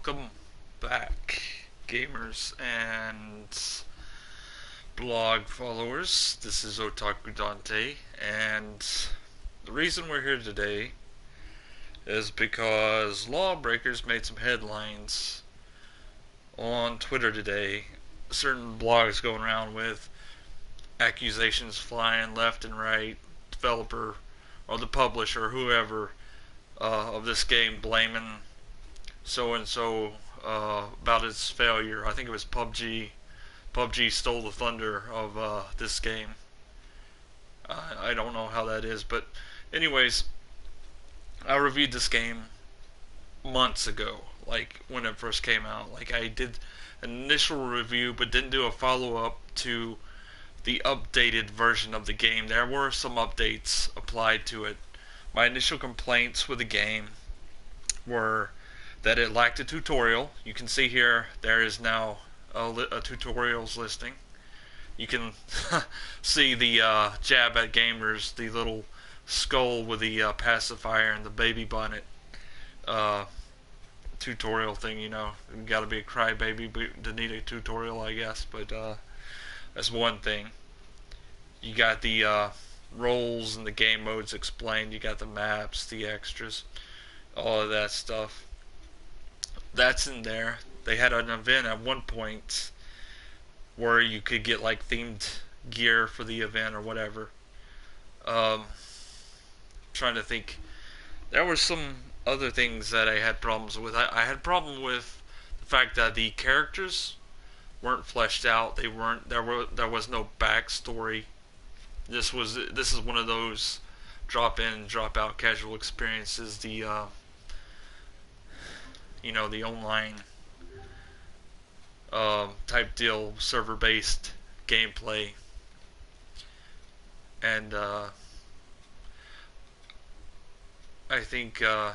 Welcome back, gamers and blog followers. This is OtakuDante, and the reason we're here today is because Lawbreakers made some headlines on Twitter today. Certain blogs going around with accusations flying left and right, developer or the publisher, whoever, of this game blaming so and so about its failure. I think it was PUBG. PUBG stole the thunder of this game. I don't know how that is, but anyways, I reviewed this game months ago, like when it first came out. Like I did an initial review, but didn't do a follow up to the updated version of the game. There were some updates applied to it. My initial complaints with the game were that it lacked a tutorial. You can see here there is now a tutorials listing. You can see the jab at gamers, the little skull with the pacifier and the baby bonnet tutorial thing. You know, you gotta be a crybaby to need a tutorial, I guess. But that's one thing. You got the roles and the game modes explained. You got the maps, the extras, all of that stuff. That's in there. They had an event at one point where you could get like themed gear for the event or whatever. Trying to think. There were some other things that I had problems with. I had problem with the fact that the characters weren't fleshed out. They weren't. There was no backstory. This is one of those drop in, drop out casual experiences. The the online type deal, server based gameplay, and I think Welcome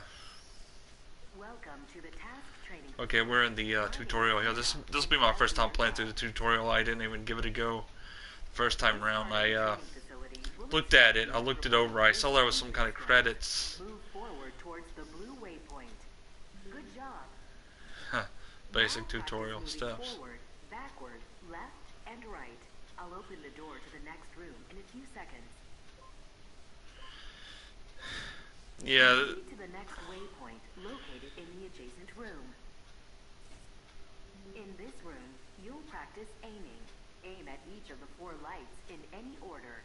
to the task training. okay, we're in the tutorial here. This will be my first time playing through the tutorial. I didn't even give it a go first time around. I looked at it. I looked it over. I saw there was some kind of credits. Move forward towards the blue waypoint. Good job. Basic Now tutorial practice moving steps. Forward, backward, left, and right. I'll open the door to the next room in a few seconds. Yeah, Proceed to the next waypoint located in the adjacent room. In this room, you'll practice aiming. Aim at each of the 4 lights in any order.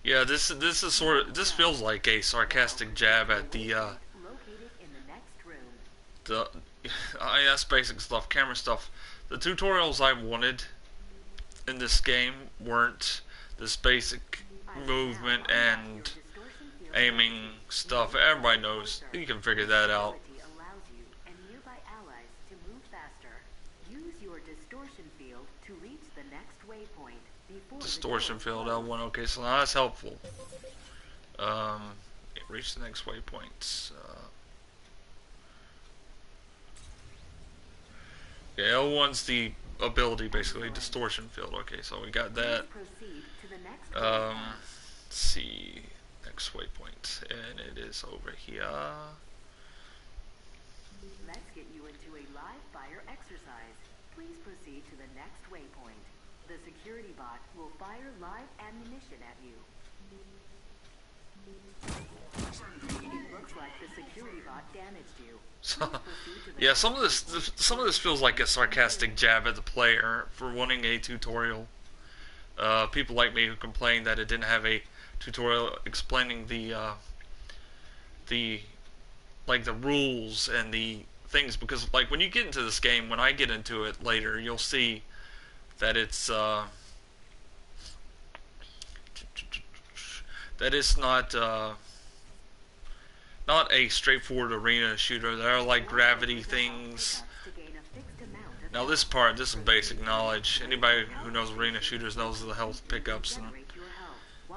yeah. This feels like a sarcastic jab at the Located in the next room. the IS basic stuff, camera stuff. The tutorials I wanted in this game weren't this basic movement and aiming stuff. Everybody knows. You can figure that out. Allows you and nearby allies to move faster. Use your distortion field to reach the next waypoint before Distortion field L1. Okay, so now that's helpful. Reach the next waypoint. Yeah, L1's the ability, basically, distortion field. Okay, so we got that. Proceed to the next Let's see, next waypoint, and it is over here. Let's get you into a live fire exercise. Please proceed to the next waypoint. The security bot will fire live ammunition at you. It looks like the security bot damaged you. So, yeah, some of this feels like a sarcastic jab at the player for wanting a tutorial. People like me who complain that it didn't have a tutorial explaining the rules and the things, because like when you get into this game, when I get into it later, you'll see that it's not a straightforward arena shooter. There are like gravity things. Now this is basic knowledge. Anybody who knows arena shooters knows the health pickups and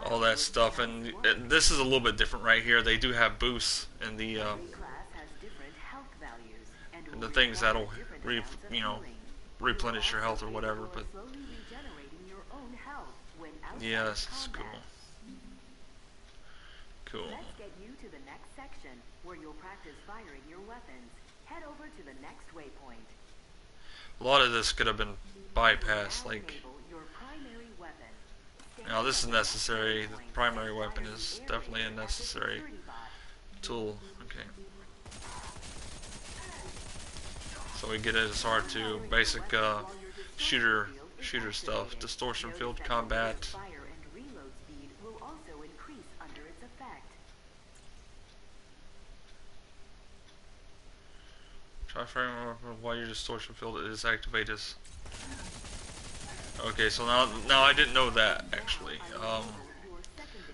all that stuff. And this is a little bit different right here. They do have boosts in the things that'll replenish your health or whatever. But yeah, this is cool. Cool. Let's get you to the next section where you'll practice firing your weapons. Head over to the next waypoint. A lot of this could have been bypassed, Now like, enable your primary weapon. now this is Stand at the next necessary. The waypoint primary and weapon fire is the air definitely a raid at the necessary security bot. tool. Okay. So we get it as hard to basic shooter stuff. Distortion field combat. Fire and reload speed will also increase under its effect. Try firing while your distortion field is activated. Okay, so now I didn't know that actually.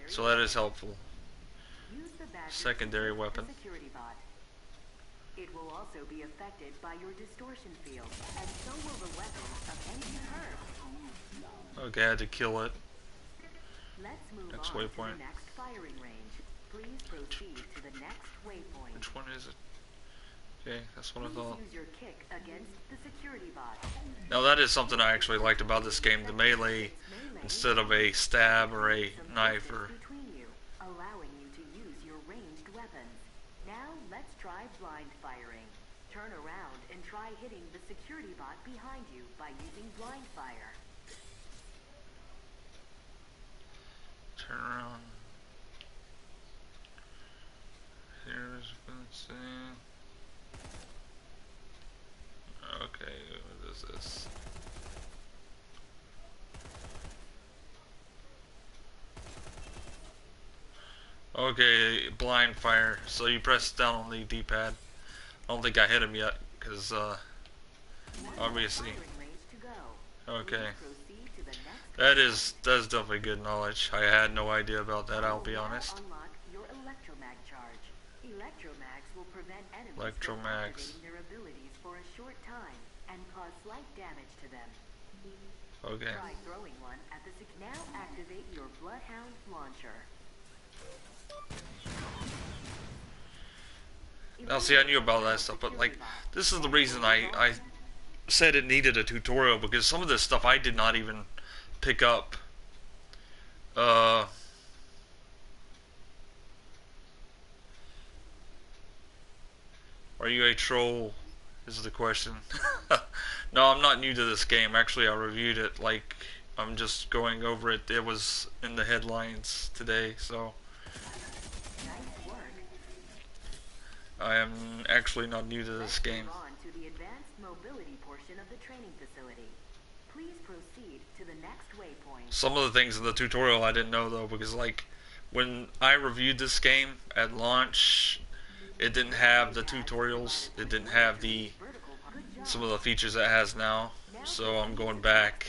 So that is helpful. Use the badge Secondary to weapon. the security bot. It will also be affected by your distortion field, and so will the weapons of any perp. Okay, I had to kill it. Let's move Next on to waypoint. the next firing range. Please proceed to the next waypoint. Which one is it? Okay, that's what I Please thought. use your kick against the security bot. Now that is something I actually liked about this game, the melee instead of a stab or a knife or... Between you, allowing you to use your ranged weapons. Now let's try blind firing. Turn around and try hitting the security bot behind you by using blind fire. Turn around. Here's let's see. Okay, what is this? Okay, blind fire. So you press down on the D-pad. I don't think I hit him yet, because obviously. Okay. That's definitely good knowledge. I had no idea about that, I'll be honest. Unlock your electromag charge. Electromags will prevent enemies from Electromags. activating their abilities for a short time and cause slight damage to them. Okay. Try throwing one at the now activate your Bloodhound launcher. Now see, I knew about that stuff, but like, this is the reason I said it needed a tutorial, because some of this stuff I did not even pick up. Are you a troll? Is the question. No, I'm not new to this game. Actually, I reviewed it. Like, I'm just going over it. It was in the headlines today, so Nice work. I am actually not new to this game. Move on to the advanced mobility portion of the training facility. Please proceed to the next waypoint. Some of the things in the tutorial I didn't know though, because like when I reviewed this game at launch, it didn't have the tutorials. It didn't have the some of the features it has now. So I'm going back,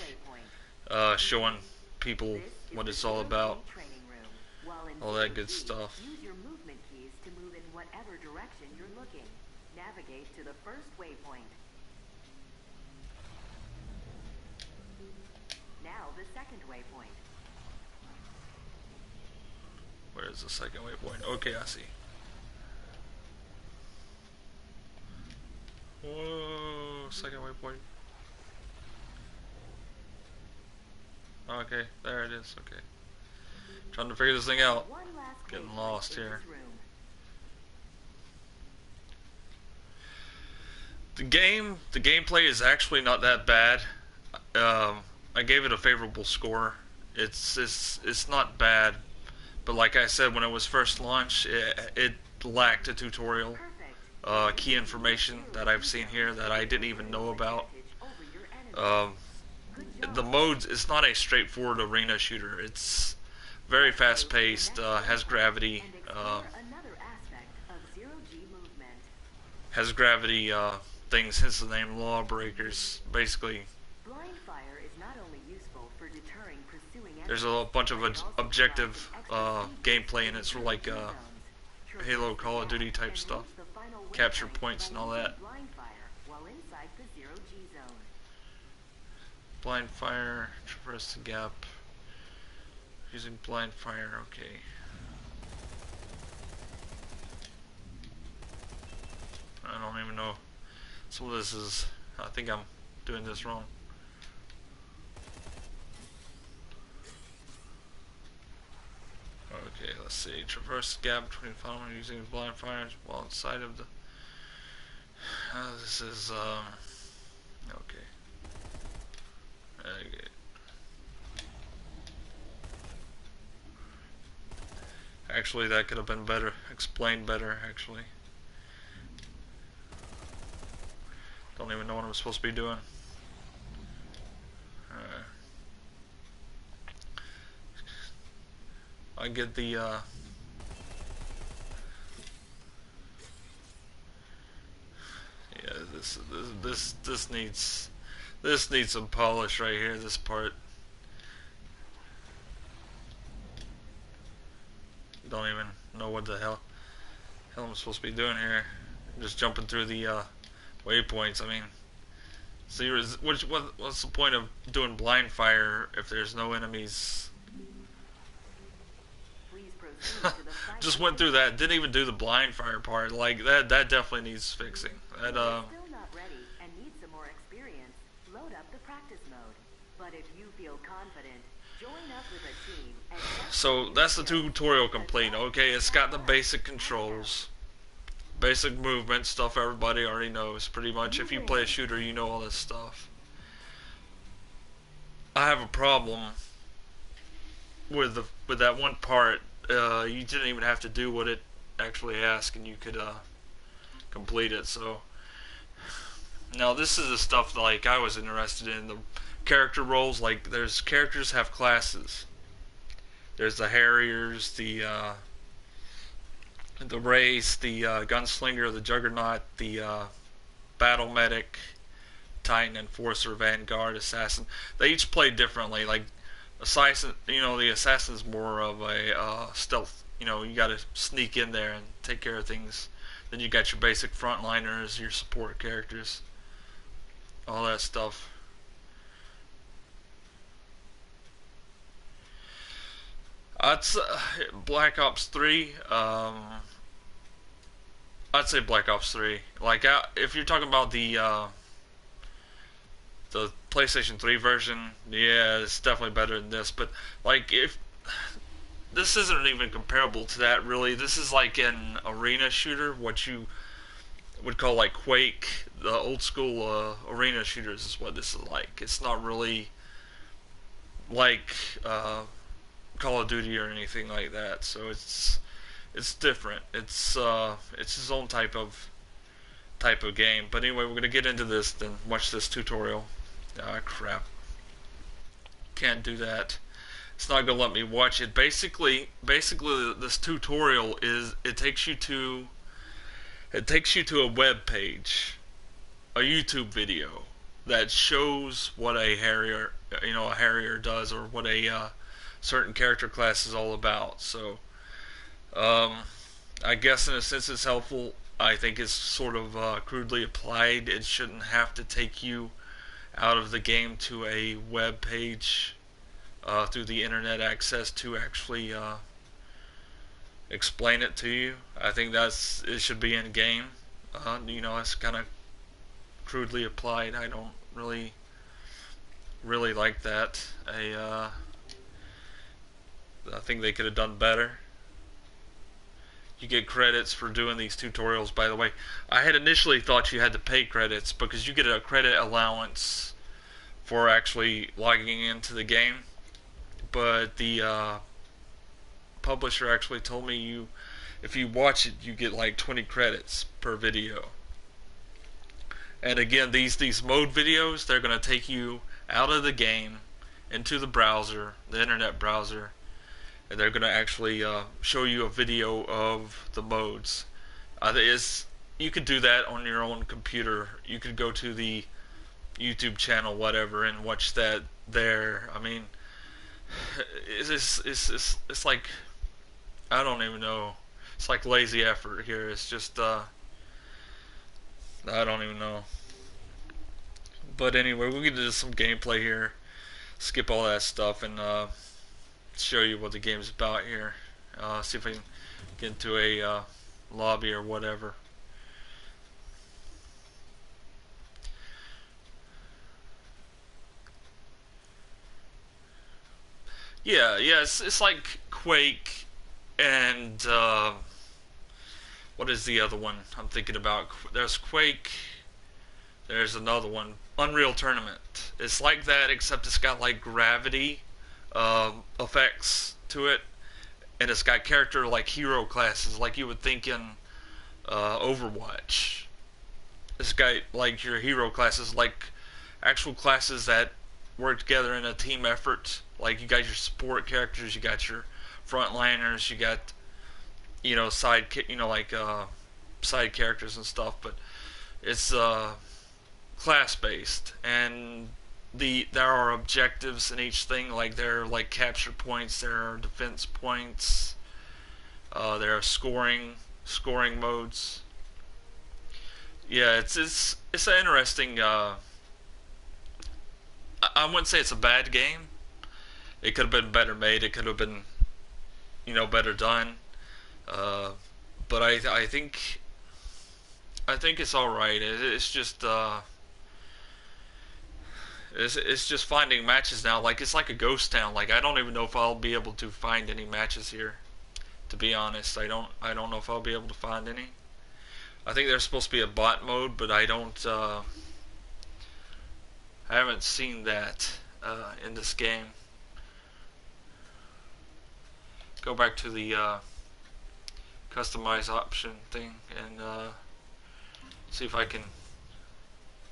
showing people what it's all about, all that good stuff. Use your movement keys to move in whatever direction you're looking. Navigate to the first waypoint. Now the second waypoint. Where is the second waypoint? Okay, I see. Whoa, second waypoint. Okay, there it is. Okay. Trying to figure this thing out. One last Getting waypoint lost in here. this room. The gameplay is actually not that bad. I gave it a favorable score. It's not bad, but like I said, when it was first launched, it lacked a tutorial. Key information that I've seen here that I didn't even know about. The modes, it's not a straightforward arena shooter. It's very fast paced, has gravity, Another aspect of zero-G movement. has gravity things, hence the name Lawbreakers. Basically, Blind fire is not only useful for deterring pursuing there's enemies, a bunch of but it also objective provides extra gameplay in it, sort of like zones. Halo, Call of Duty type And stuff. reach the final Capture waypoint points by and all using that. blind fire while inside the zero-G zone. Blind fire, traverse the gap. Using blind fire, okay. I don't even know. Some of this is, I think I'm doing this wrong. Okay, let's see. Traverse the gap between following using blind fires while inside of the. This is okay. Okay. Actually, that could have been better explained better. Actually, don't even know what I'm supposed to be doing. I get the yeah. This needs some polish right here. This part. Don't even know what the hell I'm supposed to be doing here. I'm just jumping through the waypoints. I mean, see, what's the point of doing blind fire if there's no enemies? Just went through that. Didn't even do the blind fire part. Like that definitely needs fixing. That Still not ready and need some more experience. Load up the practice mode. But if you feel confident, join up with a team and so that's the tutorial complete. Okay, it's got the basic controls, basic movement stuff everybody already knows. Pretty much, if you play a shooter, you know all this stuff. I have a problem with that one part. You didn't even have to do what it actually asked, and you could complete it. So now this is the stuff like I was interested in. The character roles, like there's characters have classes. There's the Harriers, the Race, the Gunslinger, the Juggernaut, the Battle Medic, Titan, Enforcer, Vanguard, Assassin. They each play differently. Like Assassin, the Assassin's more of a stealth. You got to sneak in there and take care of things. Then you got your basic frontliners, your support characters, all that stuff. I'd Black Ops 3. I'd say Black Ops 3. Like, if you're talking about the PlayStation 3 version, yeah, it's definitely better than this. But like, if this isn't even comparable to that, really, this is like an arena shooter, what you would call like Quake, the old school arena shooters is what this is like. It's not really like Call of Duty or anything like that. So it's different. It's his own type of game. But anyway, we're gonna get into this. Then watch this tutorial. Ah, crap. Can't do that. It's not gonna let me watch it. Basically, this tutorial is it takes you to a web page, a YouTube video that shows what a Harrier does, or what a certain character class is all about. So, I guess in a sense it's helpful. I think it's sort of crudely applied. It shouldn't have to take you out of the game to a web page through the internet access to actually explain it to you. I think it should be in game. It's kind of crudely applied. I don't really like that. I think they could have done better. You get credits for doing these tutorials, by the way. I had initially thought you had to pay credits because you get a credit allowance for actually logging into the game. But the publisher actually told me if you watch it, you get like 20 credits per video. And again, these mode videos, they're going to take you out of the game into the browser, the internet browser, and they're going to actually show you a video of the modes. You could do that on your own computer. You could go to the YouTube channel, whatever, and watch that there. I mean, it's like, I don't even know. It's like lazy effort here. It's just I don't even know. But anyway, we'll get into some gameplay here. Skip all that stuff and show you what the game's about here. See if I can get into a lobby or whatever. Yeah, it's like Quake and what is the other one I'm thinking about? There's Quake. There's another one, Unreal Tournament. It's like that, except it's got like gravity effects to it, and it's got character like hero classes, like you would think in Overwatch. It's got like your hero classes, like actual classes that work together in a team effort. Like you got your support characters, you got your frontliners, you got side like side characters and stuff. But it's class based, and there are objectives in each thing. Like there are like capture points, there are defense points, there are scoring modes. Yeah, it's an interesting. I wouldn't say it's a bad game. It could have been better made. It could have been better done. Uh, but I think it's all right. It's just it's just finding matches now. Like it's like a ghost town. Like I don't even know if I'll be able to find any matches here. To be honest, I don't know if I'll be able to find any. I think there's supposed to be a bot mode, but I don't. I haven't seen that in this game. Go back to the customize option thing and see if I can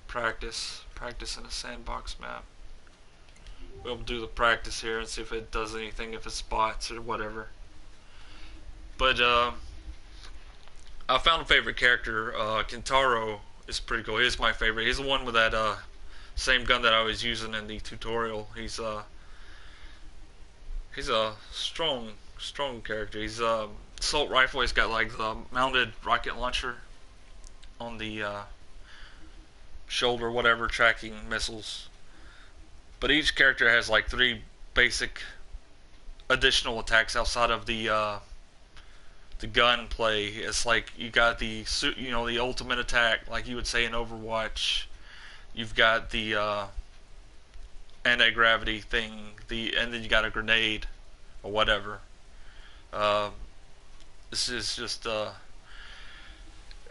practice in a sandbox map. We'll do the practice here and see if it does anything, if it spots or whatever. But I found a favorite character. Kintaro is pretty cool. He's my favorite. He's the one with that same gun that I was using in the tutorial. He's a strong character. He's assault rifle. He's got like the mounted rocket launcher on the shoulder, whatever, tracking missiles. But each character has like 3 basic additional attacks outside of the gun play. It's like you got the the ultimate attack, like you would say in Overwatch. You've got the anti-gravity thing, and then you got a grenade or whatever. Uh, this is just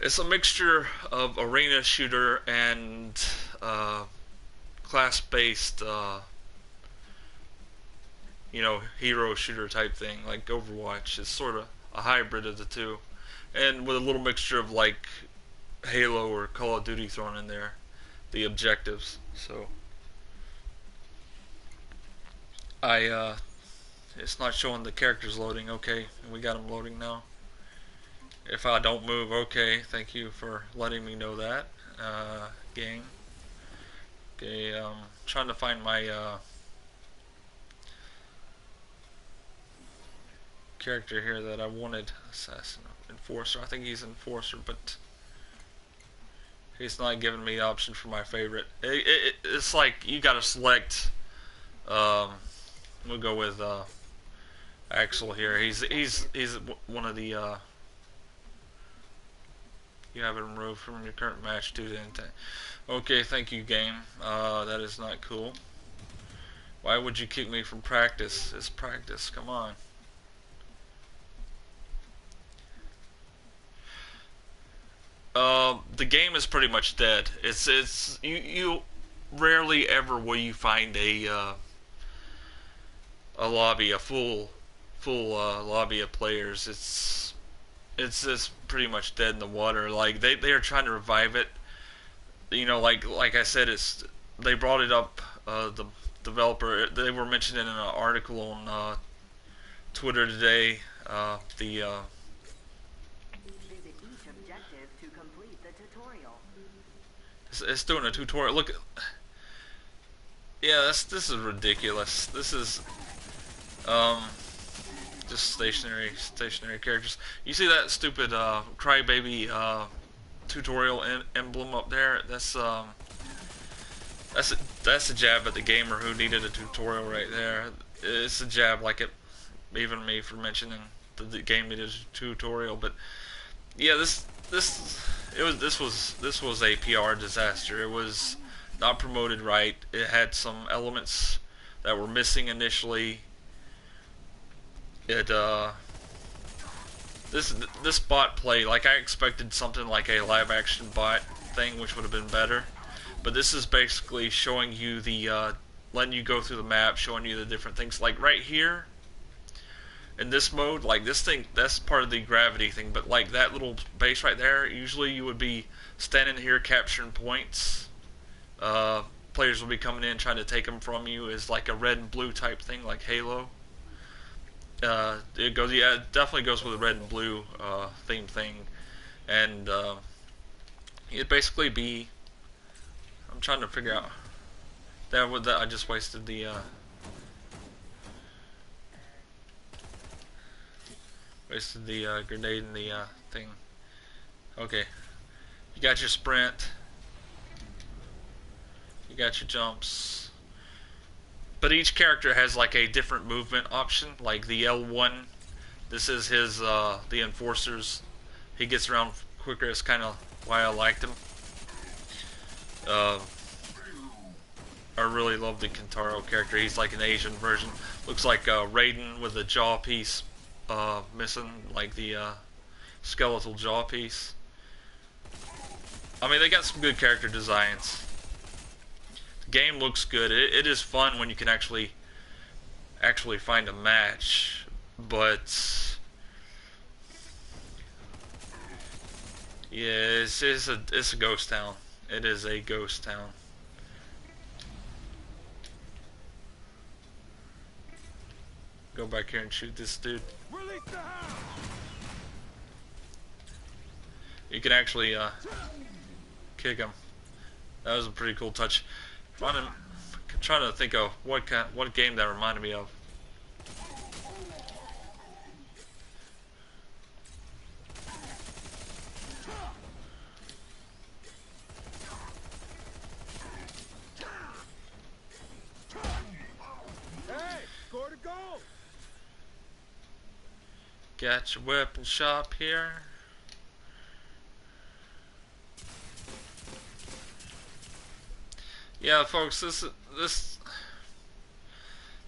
it's a mixture of arena shooter and class-based, hero shooter type thing, like Overwatch. It's sort of a hybrid of the two, and with a little mixture of like Halo or Call of Duty thrown in there, the objectives. So it's not showing the characters loading. Okay, we got them loading now. If I don't move, okay, thank you for letting me know that. Game. Okay, trying to find my character here that I wanted. Assassin, Enforcer. I think he's Enforcer, but he's not giving me the option for my favorite. It's like you gotta select. We'll go with Axel here. He's one of the. You have it removed from your current match due to intent. Okay, thank you, game. That is not cool. Why would you kick me from practice? It's practice. Come on. The game is pretty much dead. It's you rarely ever will you find a lobby, a full lobby of players. It's just pretty much dead in the water. Like they are trying to revive it. Like I said, they brought it up. The developer, they were mentioned in an article on Twitter today. The Visit each objective to complete the tutorial. it's doing a tutorial. Look, yeah, this is ridiculous. This is just stationary characters. You see that stupid crybaby tutorial emblem up there? That's a jab at the gamer who needed a tutorial right there. It's a jab, like it, even me for mentioning the game needed a tutorial. But yeah, this was a PR disaster. It was not promoted right. It had some elements that were missing initially. It this bot play, like I expected something like a live action bot thing, which would have been better. But this is basically showing you the letting you go through the map, showing you the different things. Like right here in this mode, like this thing, that's part of the gravity thing. But like that little base right there, usually you would be standing here capturing points. Players will be coming in trying to take them from you. Is like a red and blue type thing, like Halo. It goes, yeah, it definitely goes with the red and blue theme thing, and it'd basically be. I'm trying to figure out that I just wasted the grenade in the thing. Okay, you got your sprint, you got your jumps, but each character has like a different movement option. Like the L1, this is his the Enforcer's. He gets around quicker. It's kind of why I liked him. Uh, I really love the Kentaro character. He's like an Asian version. Looks like Raiden with a jaw piece missing, like the skeletal jaw piece. I mean, they got some good character designs. The game looks good. It is fun when you can actually find a match, but yeah, it's a ghost town. It is a ghost town. Go back here and shoot this dude. You can actually kick him. That was a pretty cool touch. I'm trying to think of what game that reminded me of. Got your weapon shop here. Yeah, folks, this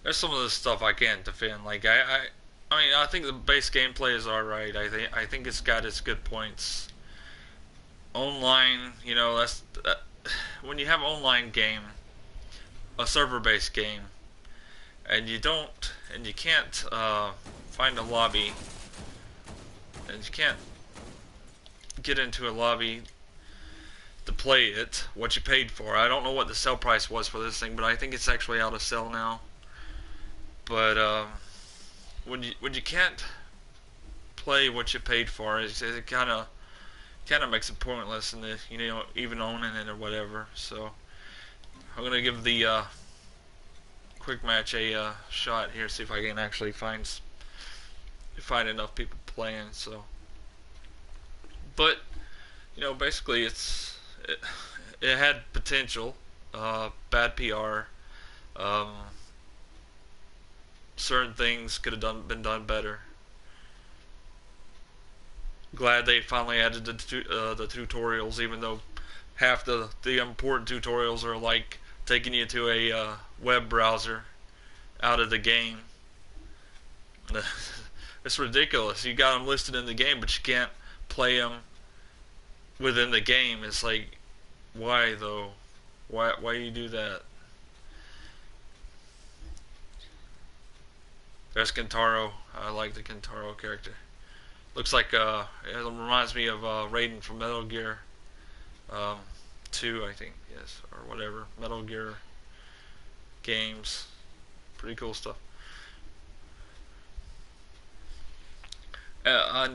there's some of this stuff I can't defend. Like I mean, I think the base gameplay is alright. I think it's got its good points. Online, you know, when you have an online game, a server-based game, and you can't find a lobby, and you can't get into a lobby to play it, what you paid for. I don't know what the sell price was for this thing, but I think it's actually out of sell now. But when you can't play what you paid for, it kind of makes it pointless, and you know, even owning it or whatever. So I'm gonna give the quick match a shot here, see if I can actually find enough people playing. So, but you know, basically it had potential. Bad PR. Certain things could have been done better. Glad they finally added the tutorials, even though half the important tutorials are like taking you to a web browser out of the game. It's ridiculous. You got them listed in the game, but you can't play them within the game. It's like, why though? Why you do that? There's Kentaro. I like the Kentaro character. Looks like it reminds me of Raiden from Metal Gear 2, I think, yes, or whatever. Metal Gear games. Pretty cool stuff. I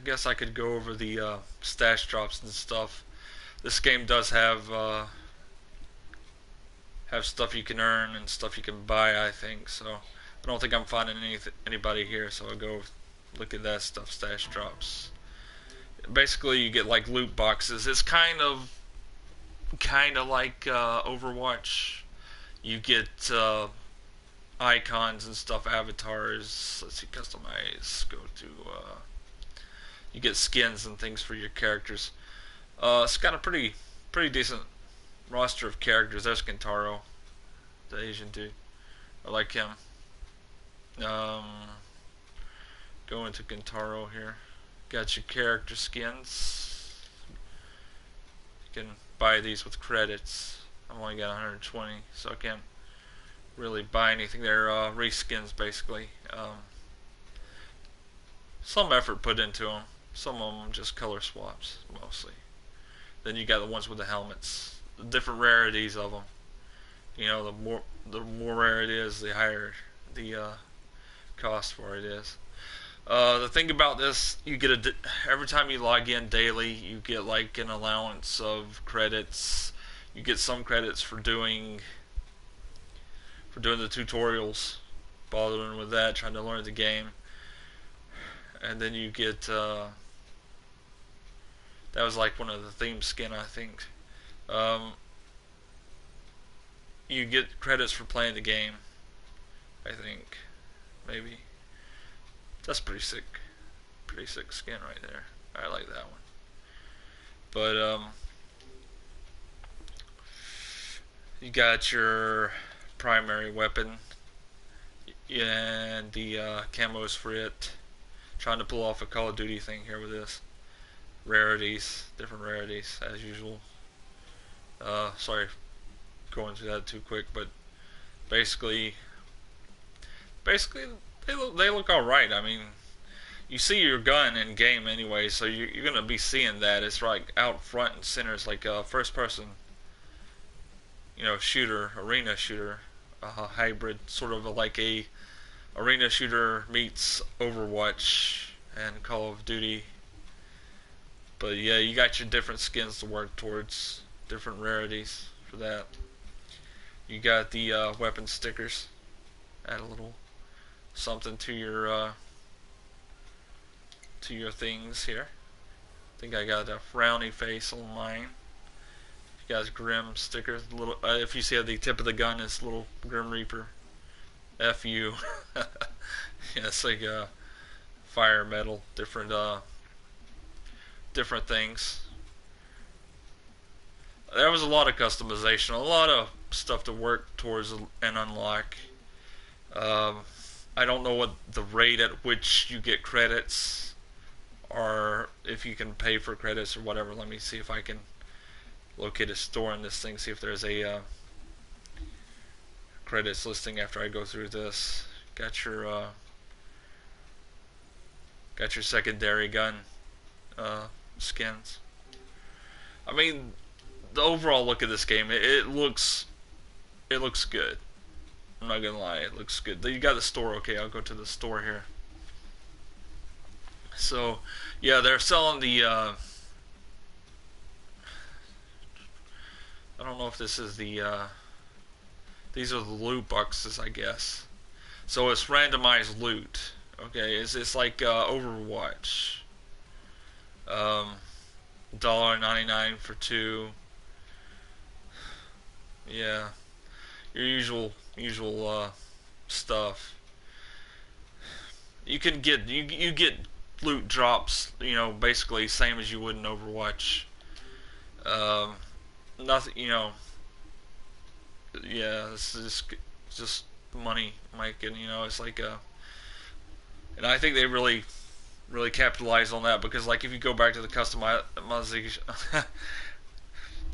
guess I could go over the stash drops and stuff. This game does have stuff you can earn and stuff you can buy, I think. So I don't think I'm finding anybody here. So I'll go look at that stuff. Stash drops. Basically, you get like loot boxes. It's kind of like Overwatch. You get icons and stuff, avatars. Let's see, customize. Go to you get skins and things for your characters. It's got a pretty decent roster of characters. There's Kentaro, the Asian dude. I like him. Go go into Gintaro here. Got your character skins. You can buy these with credits. I've only got 120, so I can't really buy anything. They're reskins basically. Some effort put into them. Some of them just color swaps mostly. Then you got the ones with the helmets. The different rarities of them. You know, the more rare it is, the higher the cost for it is. The thing about this, you get every time you log in daily, you get like an allowance of credits. You get some credits for doing the tutorials, bothering with that, trying to learn the game, and then you get that was like one of the theme skin, I think. You get credits for playing the game, I think, maybe. That's pretty sick skin right there. I like that one. But you got your primary weapon and the camos for it. Trying to pull off a Call of Duty thing here with this. Rarities, different rarities as usual. Sorry, going through that too quick, but basically they look all right. I mean, you see your gun in game anyway, so you're gonna be seeing that. It's like out front and center. It's like a first person, shooter, arena shooter, hybrid, sort of like a arena shooter meets Overwatch and Call of Duty. But yeah, you got your different skins to work towards, different rarities for that. You got the weapon stickers. Add a little something to your things here. I think I got a frowny face on mine. You guys, Grim sticker. Little, if you see at the tip of the gun, it's little Grim Reaper. FU. Yeah, it's like fire metal, different things. There was a lot of customization, a lot of stuff to work towards and unlock. I don't know what the rate at which you get credits, or if you can pay for credits or whatever. Let me see if I can locate a store in this thing, see if there's a credits listing after I go through this. Got your secondary gun skins. I mean, the overall look of this game, it looks good. I'm not gonna lie, it looks good. You got the store. Okay, I'll go to the store here. So, yeah, they're selling the. I don't know if this is the. These are the loot boxes, I guess. So it's randomized loot. Okay, it's like Overwatch. $1.99 for 2. Yeah, your usual stuff. You can get you get loot drops. Basically same as you would in Overwatch. Nothing. Yeah, it's just money making. It's like and I think they really capitalize on that, because like if you go back to the customization,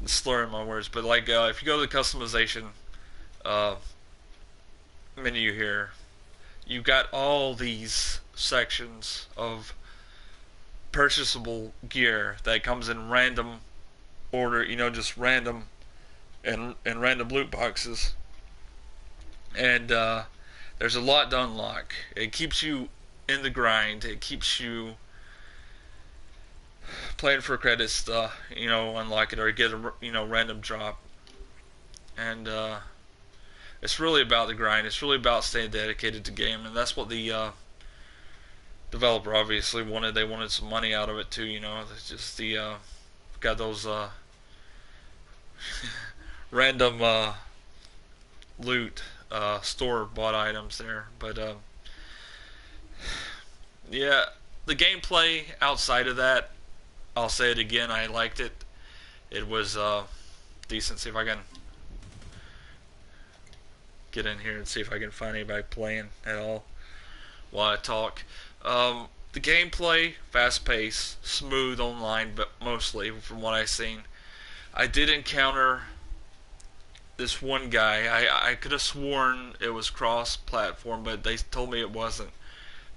slurring my words, but like if you go to the customization menu here, you got all these sections of purchasable gear that comes in random order, just random and random loot boxes, and there's a lot to unlock. It keeps you in the grind. It keeps you playing for credits to unlock it or get a random drop, and it's really about the grind. It's really about staying dedicated to game, and that's what the developer obviously wanted. They wanted some money out of it too. It's just the got those random loot store bought items there, but yeah, the gameplay outside of that, I'll say it again, I liked it. It was decent. See if I can get in here and see if I can find anybody playing at all while I talk. The gameplay, fast paced, smooth online, but mostly from what I've seen. I did encounter this one guy. I could have sworn it was cross platform, but they told me it wasn't.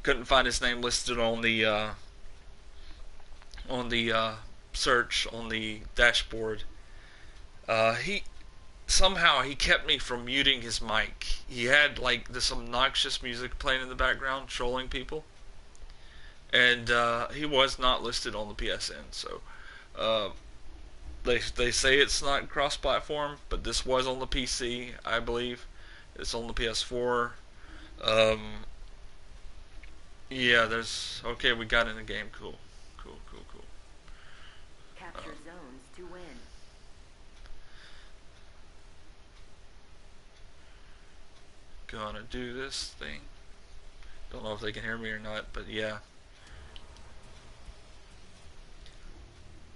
Couldn't find his name listed on the search on the dashboard. He somehow he kept me from muting his mic. He had like this obnoxious music playing in the background, trolling people, and he was not listed on the PSN. So uh, they say it's not cross-platform, but this was on the PC, I believe. It's on the PS4. Um, yeah, there's okay. We got in the game. Cool, cool, cool, cool. Capture zones to win. Gonna do this thing. Don't know if they can hear me or not, but yeah.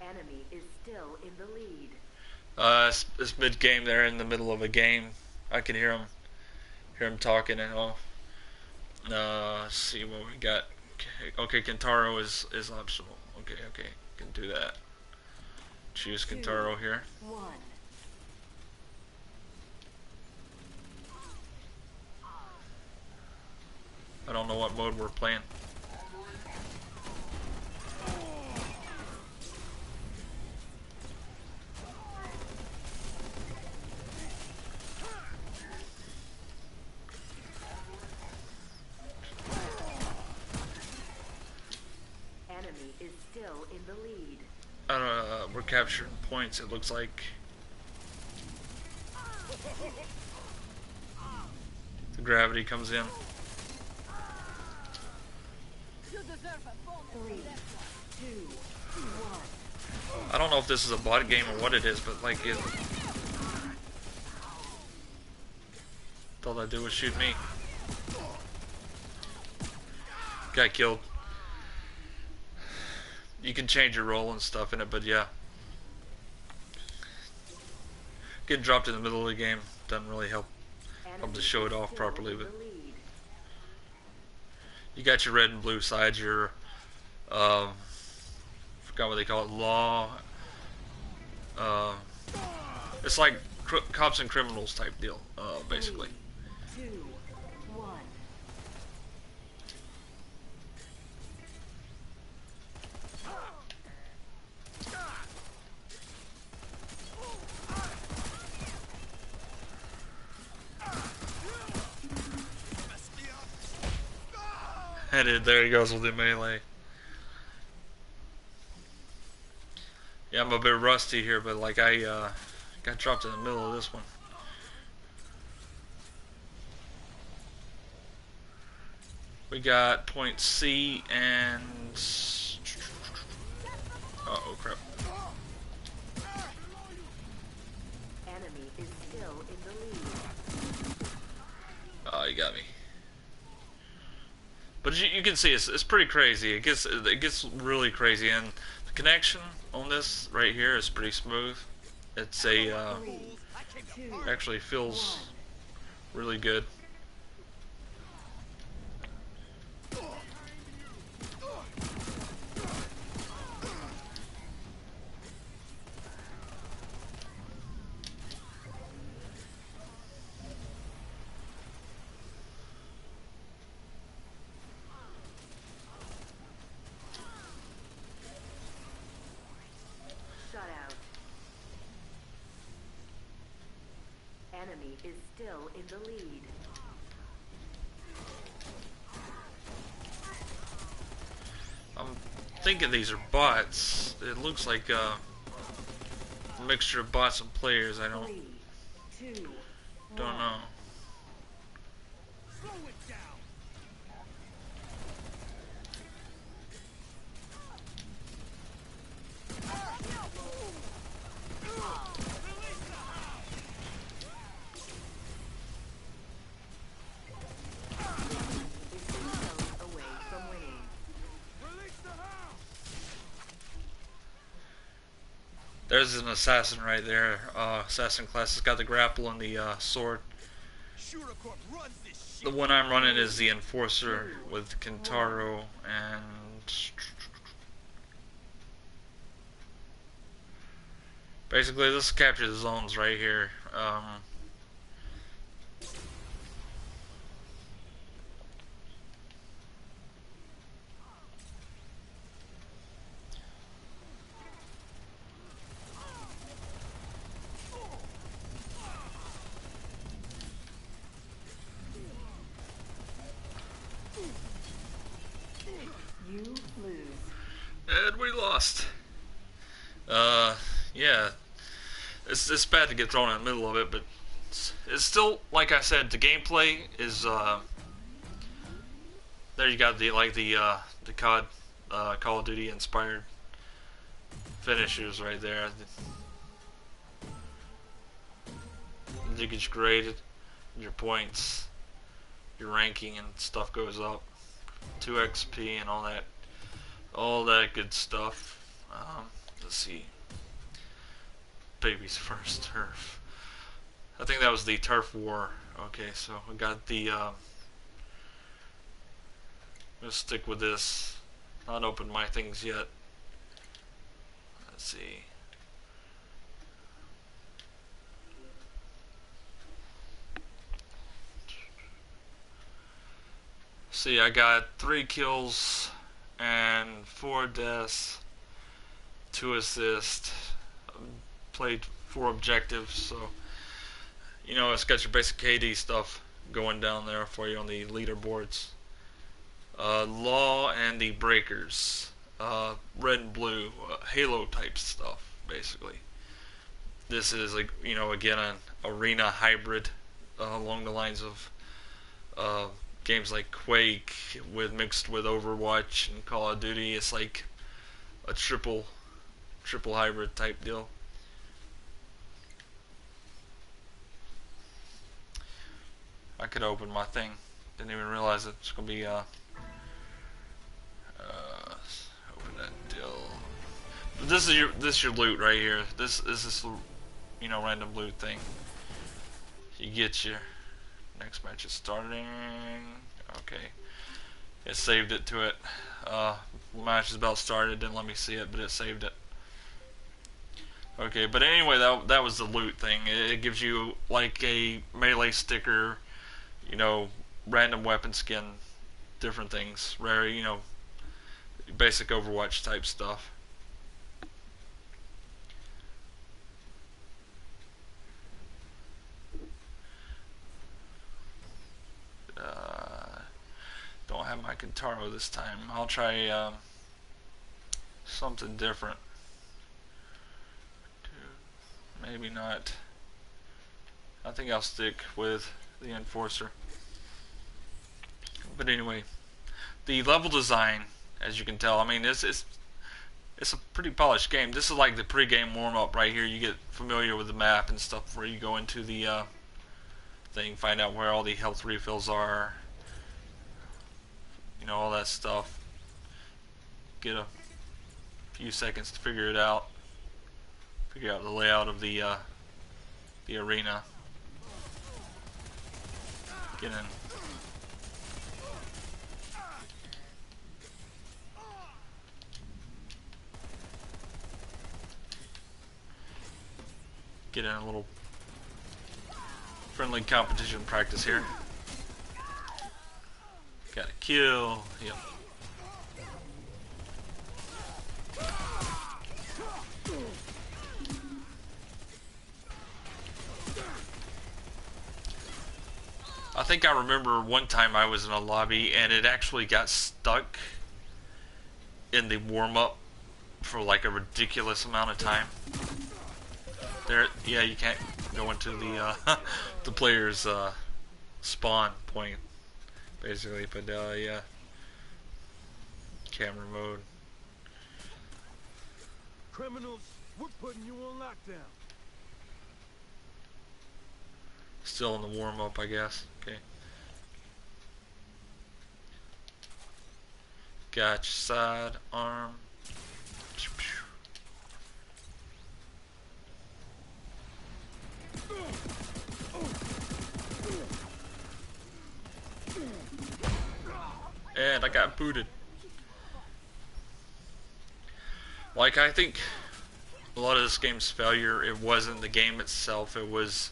Enemy is still in the lead. It's mid game. They're in the middle of a game. I can hear him talking and all. Let's see what we got. Okay, Kentaro is optional. Okay, can do that. Choose Kentaro here. 1. I don't know what mode we're playing. Enemy is still in the lead. We're capturing points. It looks like the gravity comes in. 3, 2, 1. I don't know if this is a bot game or what it is, but like it. All I do was shoot me. Got killed. You can change your role and stuff in it, but yeah. Getting dropped in the middle of the game doesn't really help to show it off properly, but you got your red and blue sides, your forgot what they call it, law. It's like cops and criminals type deal, basically. 2, 1. And there he goes with the melee. Yeah, I'm a bit rusty here, but like I got dropped in the middle of this one. We got point C and oh crap. Enemy is still in the lead. Oh, you got me. But you can see it's pretty crazy. It gets really crazy, and the connection on this right here is pretty smooth. It's a 3, 2, actually feels really good. shut out. Enemy is still in the lead. I'm thinking these are bots. It looks like a mixture of bots and players. I 3, 2, don't 1. know. Slow it down. Is 2 zones away from winning. Release the hound. There's an assassin right there. Assassin class has got the grapple and the sword. Shooter Corp runs this The one I'm running is the Enforcer with Kentaro and basically this capture the zones right here. You lose. And we lost. Yeah. It's bad to get thrown in the middle of it, but it's still, like I said, the gameplay is there you got the Call of Duty inspired finishers right there. You get graded, your points, your ranking and stuff goes up, 2 XP and all that good stuff. Let's see, baby's first turf. I think that was the turf war. Okay, so we got the. Let's stick with this. Not open my things yet. Let's see. See, I got 3 kills and 4 deaths, 2 assists. Played 4 objectives, so you know it's got your basic KD stuff going down there for you on the leaderboards. Law and the Breakers, red and blue, Halo type stuff, basically. This is like, you know, again an arena hybrid along the lines of games like Quake mixed with Overwatch and Call of Duty. It's like a triple hybrid type deal. I could open my thing. Didn't even realize it's gonna be open that deal. But this is your loot right here. This is this, you know, random loot thing. You get your next match is starting. Okay, it saved it to it. Match is about started. Didn't let me see it, but it saved it. Okay, but anyway, that was the loot thing. It gives you like a melee sticker, you know, random weapon skin, different things, rare, you know, basic Overwatch type stuff. Don't have my Kentaro this time. I'll try something different. Maybe not. I think I'll stick with the Enforcer. But anyway, the level design, as you can tell, I mean, it's a pretty polished game. This is like the pre-game warm-up right here. You get familiar with the map and stuff before you go into the thing, find out where all the health refills are, you know, all that stuff. Get a few seconds to figure it out. Figure out the layout of the arena. Get in. Get in a little friendly competition practice here. Got a kill. Yep. I think I remember one time I was in a lobby and it actually got stuck in the warm-up for like a ridiculous amount of time. There, yeah, you can't go into the the player's spawn point, basically. But yeah, camera mode. Criminals, we're putting you on lockdown. Still in the warm-up, I guess. Okay. Gotcha. Side arm. And I got booted. Like, I think a lot of this game's failure, it wasn't the game itself, it was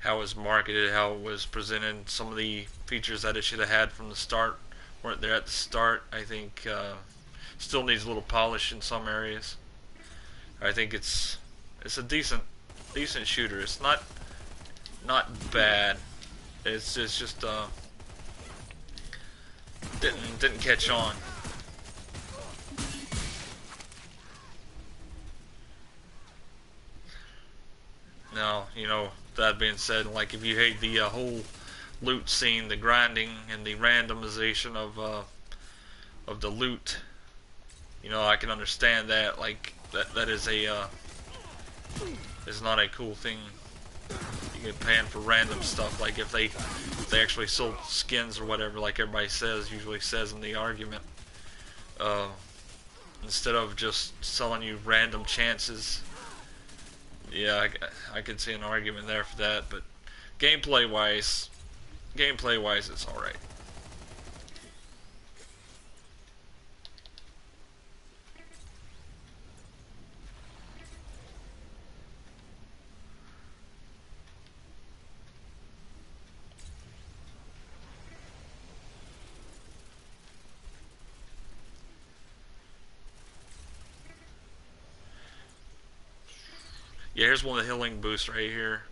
how it was marketed, how it was presented. Some of the features that it should have had from the start weren't there at the start. I think still needs a little polish in some areas. I think it's a decent shooter. It's not bad. It's just didn't catch on. Now, that being said, like, if you hate the whole loot scene, the grinding and the randomization of the loot, I can understand that. Like, that is is not a cool thing. You get paying for random stuff. Like, if they actually sold skins or whatever, like everybody usually says in the argument, instead of just selling you random chances. Yeah, I could see an argument there for that, but gameplay wise, it's all right. Yeah, here's one of the healing boosts right here.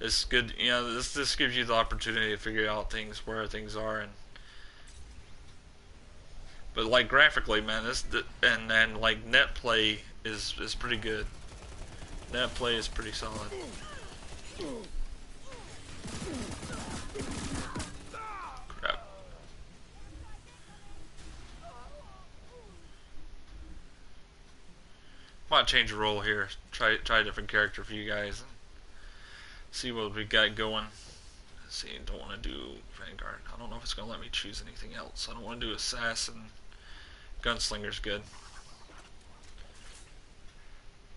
It's good, this gives you the opportunity to figure out where things are, but like graphically, man, and like net play is pretty good. Net play is pretty solid. Crap. Might change a role here. Try a different character for you guys. See what we got going. Let's see, don't want to do Vanguard. I don't know if it's gonna let me choose anything else. I don't want to do Assassin. Gunslinger's good.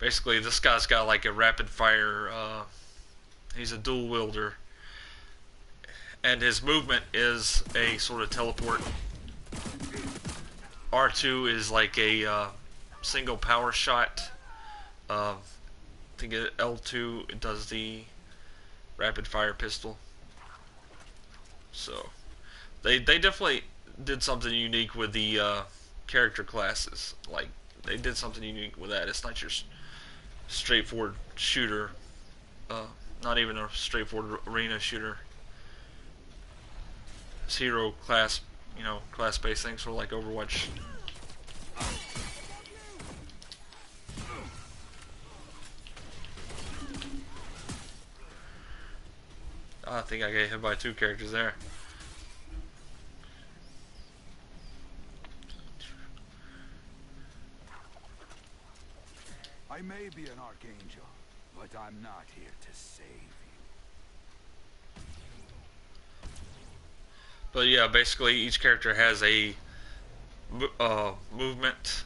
Basically, this guy's got like a rapid fire. He's a dual wielder, and his movement is a sort of teleport. R2 is like a single power shot. I think L2 it does the rapid fire pistol. So they definitely did something unique with the character classes. Like, they did something unique with that. It's not your straightforward shooter. Not even a straightforward arena shooter. It's hero class, class-based things, sort of like Overwatch. I think I got hit by 2 characters there. I may be an archangel, but I'm not here to save you. But yeah, basically each character has a movement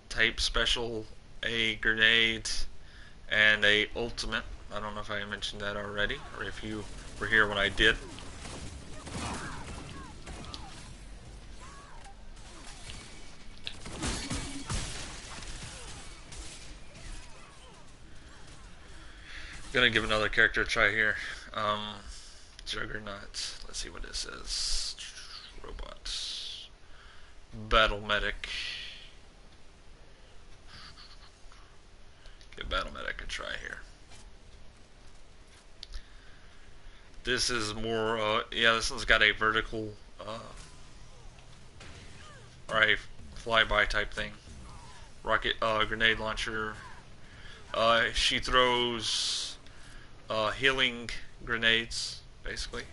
type special, a grenade, and a ultimate. I don't know if I mentioned that already, or if you were here when I did. Gonna give another character a try here. Juggernaut. Let's see what this is. Robot. Battle Medic. Give Battle Medic a try here. This is more, this one's got a vertical, or a flyby type thing. Rocket, grenade launcher. She throws, healing grenades, basically.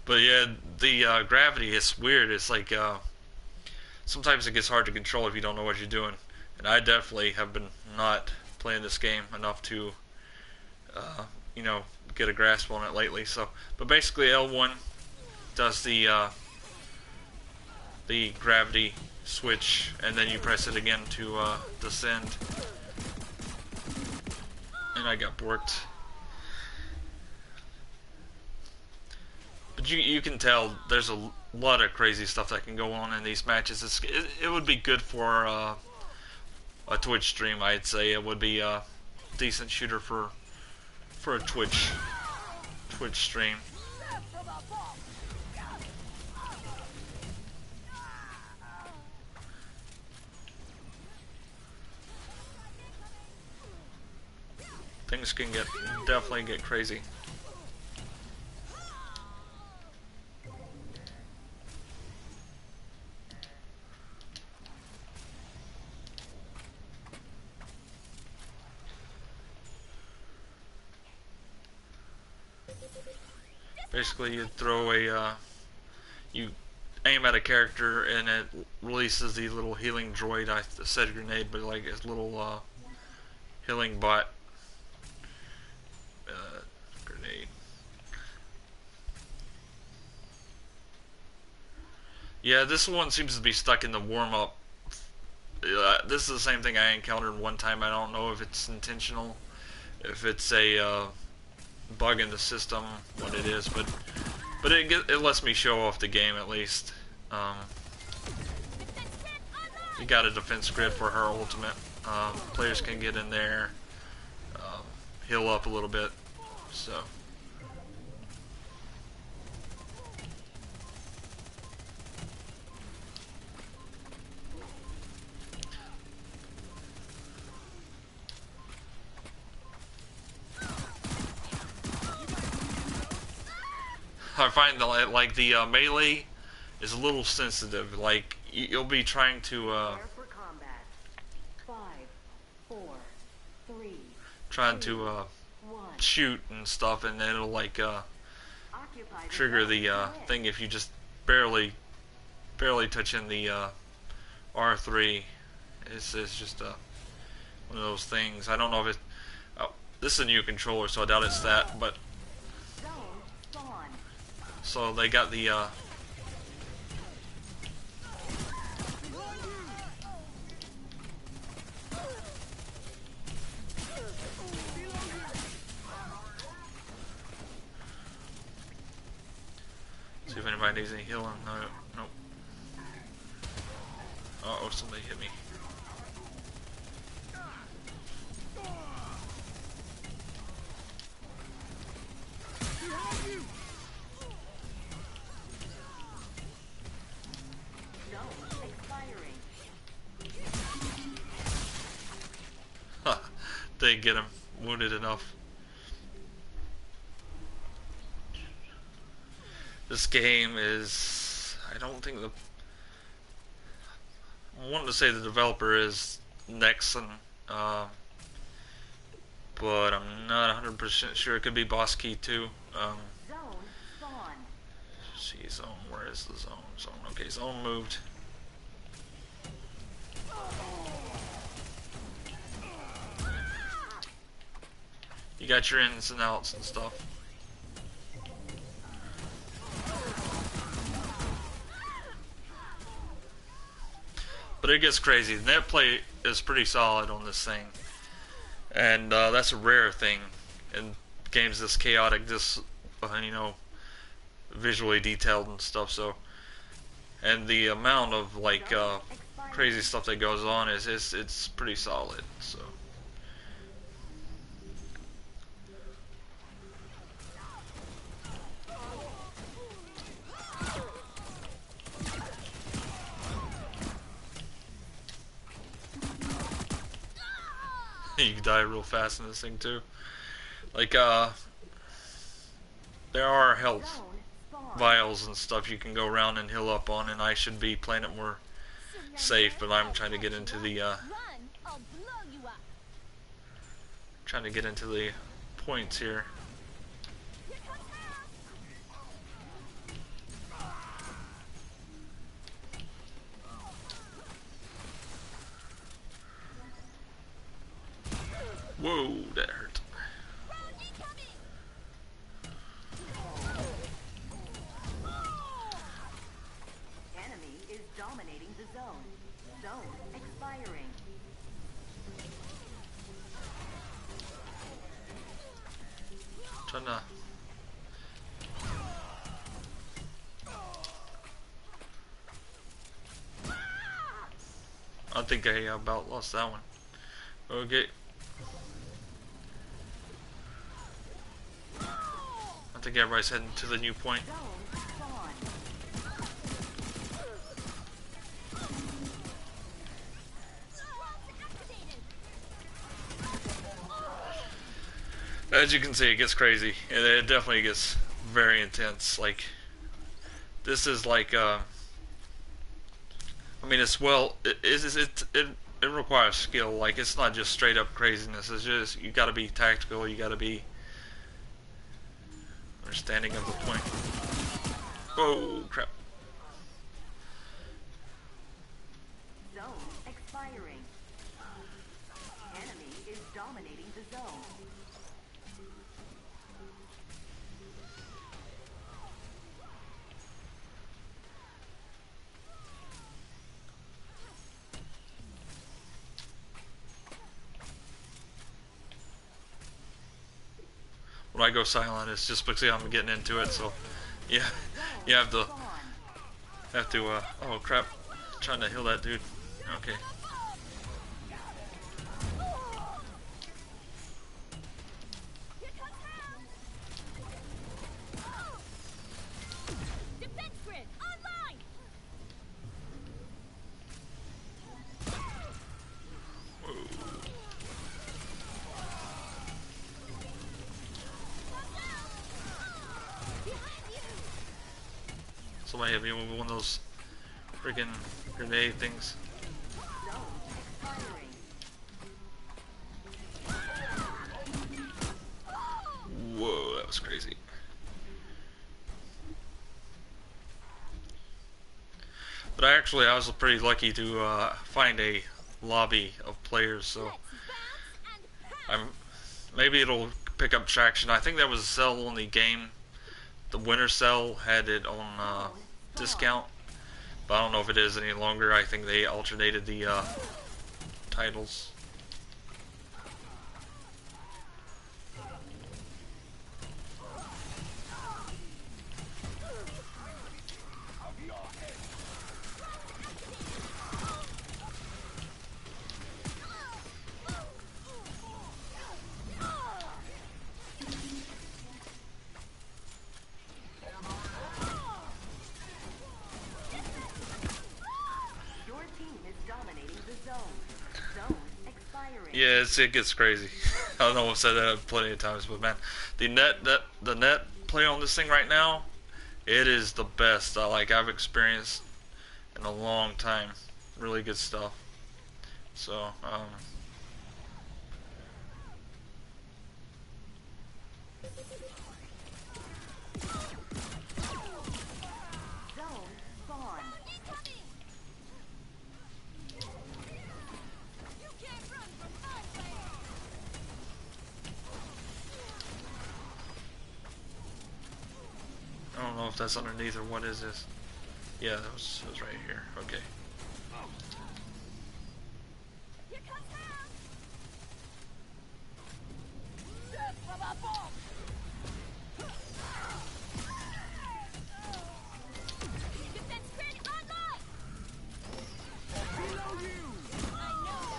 But yeah, the gravity is weird. It's like sometimes it gets hard to control if you don't know what you're doing. And I definitely have been not playing this game enough to, get a grasp on it lately. So, but basically L1 does the gravity switch, and then you press it again to descend. And I got borked. But you can tell there's a lot of crazy stuff that can go on in these matches. It would be good for a Twitch stream, I'd say. It would be a decent shooter for a Twitch stream. Things can definitely get crazy. Basically, you throw you aim at a character and it releases the little healing droid. I said grenade, but like a little healing bot grenade. Yeah, this one seems to be stuck in the warm-up. This is the same thing I encountered one time. I don't know if it's intentional, if it's a bug in the system, what it is, but it lets me show off the game at least. You got a defense grid for her ultimate. Players can get in there, heal up a little bit. So. I find that like the melee is a little sensitive. Like you'll be trying to For combat. 5, 4, 3, trying to 1. shoot and stuff, and it'll like Occupy trigger the thing if you just barely touch in the R3. It's just one of those things. I don't know if it. Oh, this is a new controller, so I doubt it's that. But Zone spawn. so they got the see if anybody needs any healing. No, nope. Uh oh, somebody hit me. Zone expiring. Huh. Didn't get him wounded enough. This game is, I don't think I wanted to say the developer is Nexon, but I'm not 100% sure. It could be Boss Key too. Zone spawn. See, zone, where is the zone? Zone, okay, zone moved. You got your ins and outs and stuff. But it gets crazy. The net play is pretty solid on this thing, and that's a rare thing in games this chaotic, this you know, visually detailed and stuff. So, and the amount of like crazy stuff that goes on is it's pretty solid. So. You die real fast in this thing too. Like there are health Zone spawn. vials and stuff you can go around and heal up on, and I should be playing it more safe, but I'm trying to get into the points here. Whoa, that hurt. dominating the zone. Zone expiring. Trying to. I think I about lost that one. Okay. I think everybody's heading to the new point. Zone spawn. As you can see, it gets crazy. It definitely gets very intense. Like, this is like, I mean, it's well, it requires skill. Like, it's not just straight up craziness. It's just, you gotta be tactical, you gotta be understanding of the point. Oh, crap. Zone expiring. Enemy is dominating the zone. When I go silent, it's just because I'm getting into it. So, yeah, you have to, oh crap, trying to heal that dude. Okay. Defense grid online. Somebody hit me with one of those freaking grenade things. Zone expiring. Whoa, that was crazy. But I was pretty lucky to find a lobby of players, so maybe it'll pick up traction. I think that was a sell only game. The winter sale had it on discount, but I don't know if it is any longer. I think they alternated the titles. Your team is dominating the zone. Zone expiring. Yeah, it gets crazy. I don't know, I've said that plenty of times, but man, the net play on this thing right now, it is the best I've experienced in a long time. Really good stuff. So, Zone spawn. You can't run from my blade. I don't know if that's underneath or what is this. Yeah, that was right here. Okay. Here comes Ham. Death from above. Defense grid online. Below you. I know.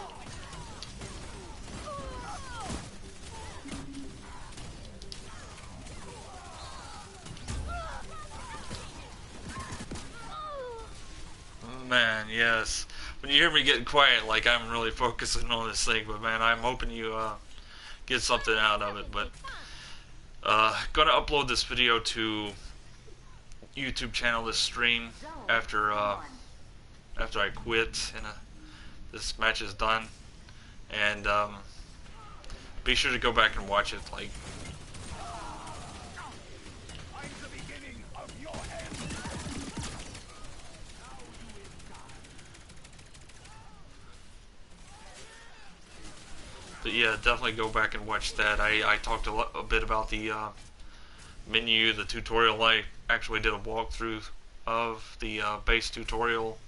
Man, yes. When you hear me getting quiet, like I'm really focusing on this thing, but man, I'm hoping you get something out of it. But gonna upload this video to YouTube channel, this stream, Zone after spawn. after I quit and this match is done, and be sure to go back and watch it. Like, I'm the beginning of your end. but yeah, definitely go back and watch that. I talked a bit about the menu, the tutorial. I actually did a walkthrough of the base tutorial,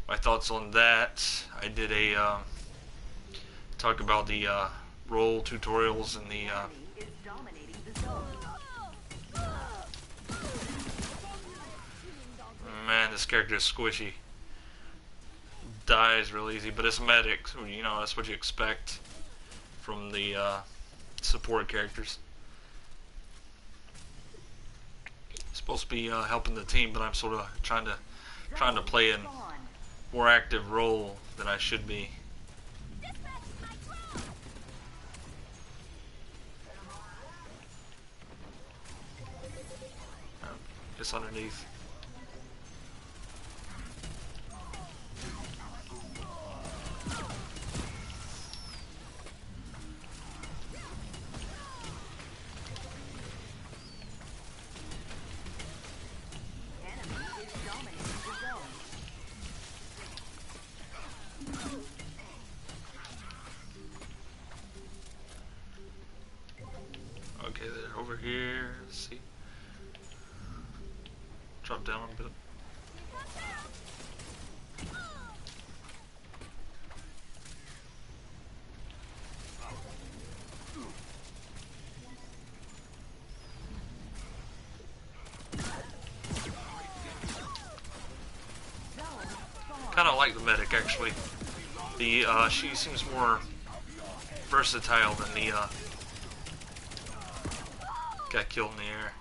my thoughts on that. I did a talk about the role tutorials and the Enemy is dominating the zone. man, this character is squishy. Dies real easy, but it's medic, so you know that's what you expect from the support characters. Supposed to be helping the team, but I'm sort of trying to play a more active role than I should be. Just underneath. Enemy is dominating the zone. Okay, they're over here. Let's see. Drop down a bit. Kind of like the medic actually. The she seems more versatile than the got killed in the air,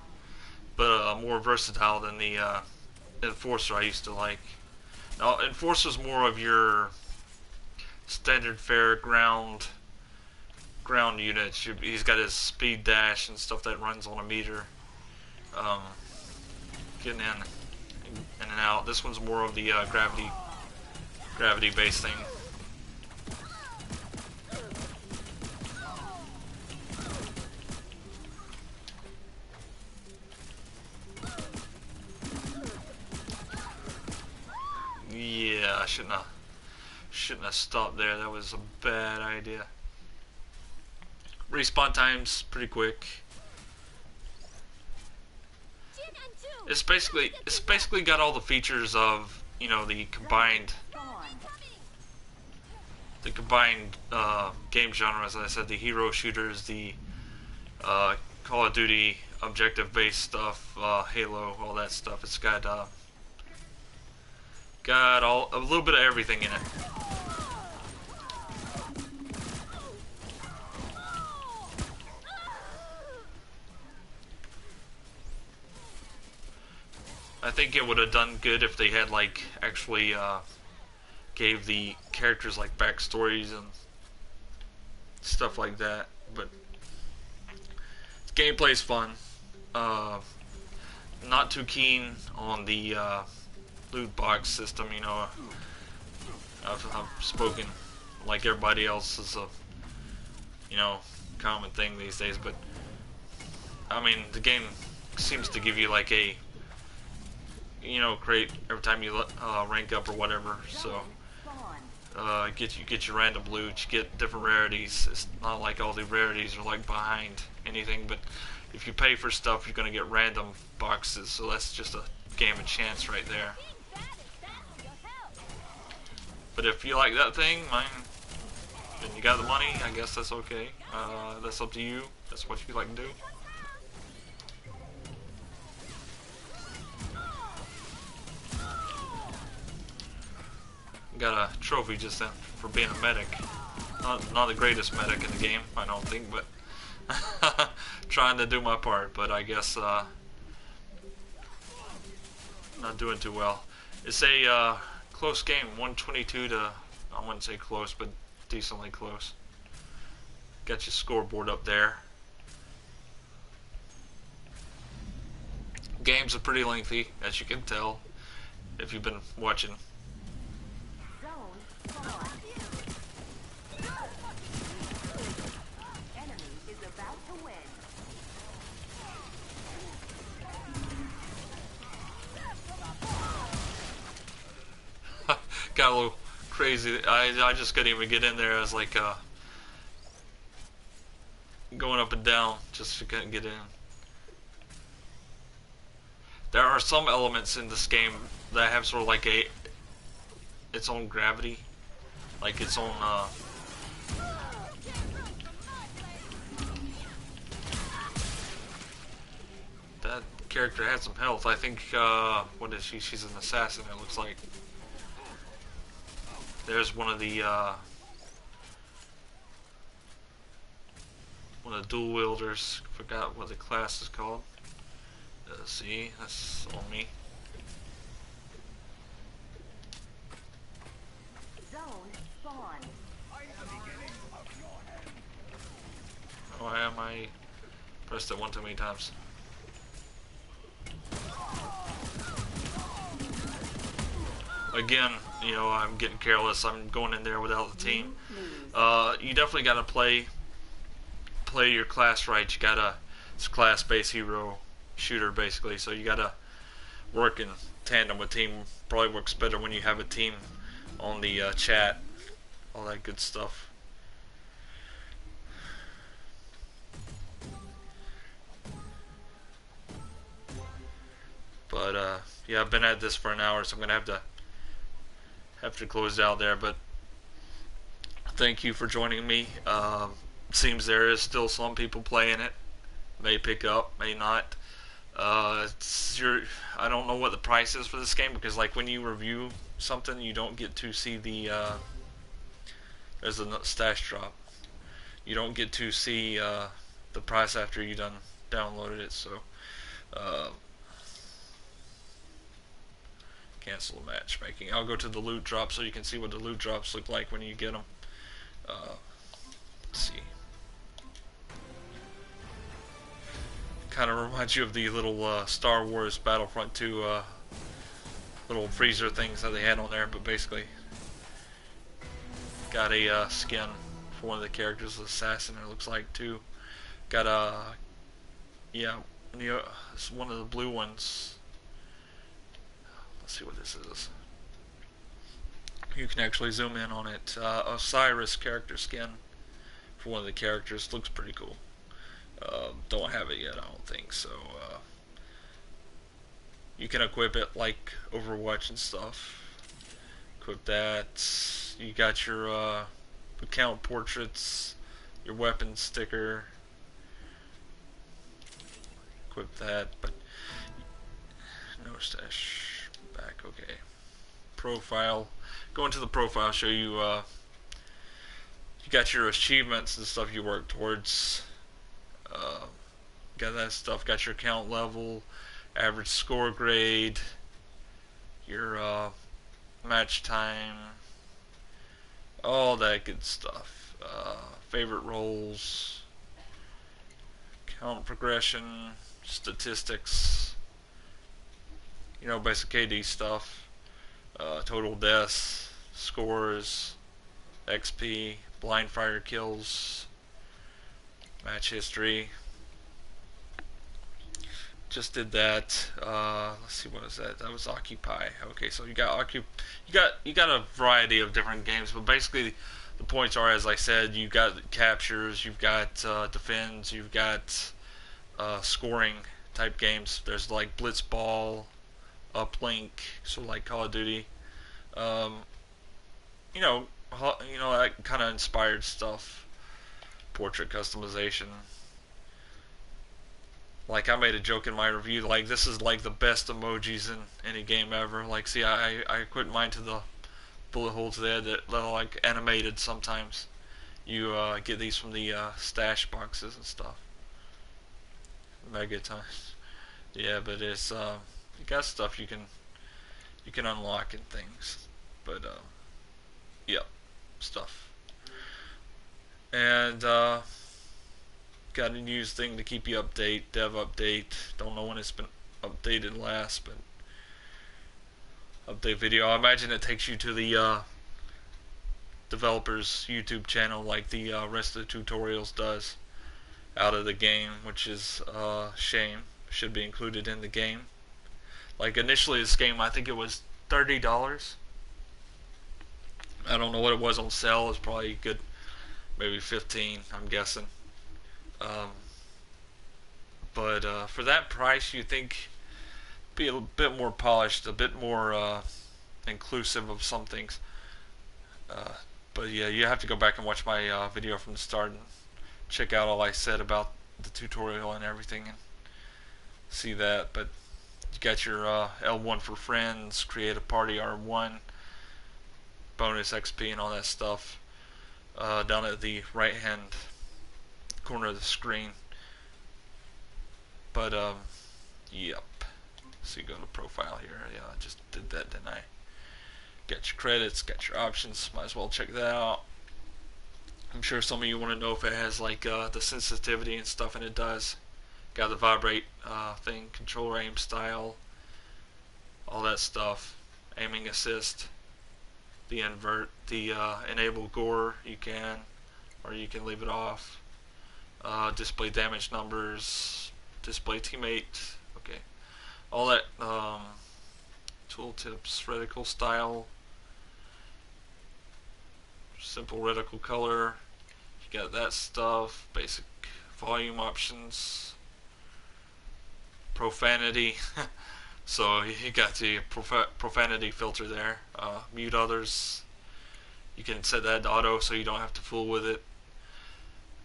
but more versatile than the enforcer I used to like. Now enforcer's more of your standard fare ground units. He's got his speed dash and stuff that runs on a meter. Getting in and out. This one's more of the gravity based thing. Yeah, I shouldn't have stopped there. That was a bad idea. Respawn time's pretty quick. It's basically got all the features of, you know, the combined game genres. As I said, the hero shooters, the Call of Duty objective based stuff, Halo, all that stuff. It's got a little bit of everything in it. I think it would have done good if they had like actually gave the characters like backstories and stuff like that. But gameplay's fun. Not too keen on the loot box system. You know, I've spoken like everybody else is a common thing these days. But I mean, the game seems to give you like a crate every time you rank up or whatever. So you get your random loot, you get different rarities. It's not like all the rarities are like behind anything, but if you pay for stuff, you're gonna get random boxes. So that's just a game of chance right there. But if you like that thing, and you got the money, I guess that's okay. That's up to you. That's what you like to do. Got a trophy just then for being a medic. Not the greatest medic in the game, I don't think, but trying to do my part. But I guess not doing too well. It's a close game, 122 to, I wouldn't say close, but decently close. Got your scoreboard up there. Games are pretty lengthy, as you can tell if you've been watching. Enemy is about to win. Got a little crazy. I just couldn't even get in there. I was like going up and down, just couldn't get in. There are some elements in this game that have sort of like its own gravity, like its own. That character had some health. I think. What is she? She's an assassin. It looks like. There's one of the. One of the dual wielders. Forgot what the class is called. See, that's on me. Zone spawn. Why am I pressed it one too many times? Again, you know, I'm getting careless. I'm going in there without the team. You definitely got to play your class right. You gotta, it's class-based hero shooter basically. So you gotta work in tandem with team. Probably works better when you have a team on the chat. All that good stuff. But yeah, I've been at this for an hour, so I'm gonna have to close it out there. But thank you for joining me. Seems there is still some people playing it. May pick up, may not. I don't know what the price is for this game, because like when you review something, you don't get to see the there's a stash drop. You don't get to see the price after you done downloaded it. So cancel matchmaking. I'll go to the loot drop so you can see what the loot drops look like when you get them. Let's see. Kind of reminds you of the little Star Wars Battlefront 2 little freezer things that they had on there, but basically got a skin for one of the characters, the assassin. It looks like too. Got a it's one of the blue ones. Let's see what this is. You can actually zoom in on it. Osiris character skin for one of the characters. Looks pretty cool. Don't have it yet, I don't think. So you can equip it like Overwatch and stuff. Equip that. You got your account portraits, your weapon sticker. Equip that, but no stash back. Okay. Profile. Go into the profile. Show you. You got your achievements and stuff you work towards. Got that stuff. Got your account level, average score grade, your match time, all that good stuff. Favorite roles, count progression, statistics. You know, basic KD stuff. Total deaths, scores, XP, blind fire kills, match history. Just did that. Let's see, what is that? That was Occupy. Okay, so you got you got a variety of different games, but basically the points are, as I said, you got captures, you've got defends, you've got scoring type games. There's like Blitzball, Uplink, so like Call of Duty. You know that kind of inspired stuff. Portrait customization. Like, I made a joke in my review, like, this is like the best emojis in any game ever. Like, see, I equipped mine to the bullet holes there that are like animated sometimes. You get these from the stash boxes and stuff. Mega times. Yeah, but it's you got stuff you can unlock and things. But yeah, stuff. And got a news thing to keep you dev update. Don't know when it's been updated last, but update video. I imagine it takes you to the developer's YouTube channel, like the rest of the tutorials does, out of the game, which is shame. Should be included in the game. Like, initially this game, I think it was $30. I don't know what it was on sale. It's probably good, maybe 15, I'm guessing. But for that price, you think be a bit more polished, a bit more inclusive of some things. But yeah, you have to go back and watch my video from the start and check out all I said about the tutorial and everything and see that. But you got your L1 for friends, create a party R1, bonus XP and all that stuff down at the right hand corner of the screen. But yep. So you go to profile here. Yeah, I just did that, didn't I? Got your credits, got your options. Might as well check that out. I'm sure some of you want to know if it has like the sensitivity and stuff, and it does. Got the vibrate thing, control aim style, all that stuff. Aiming assist, the invert, the enable gore you can, or you can leave it off. Display damage numbers, display teammate. Okay, all that. Tooltips, reticle style, simple reticle color. You got that stuff. Basic volume options, profanity. So you got the profanity filter there. Mute others. You can set that to auto so you don't have to fool with it.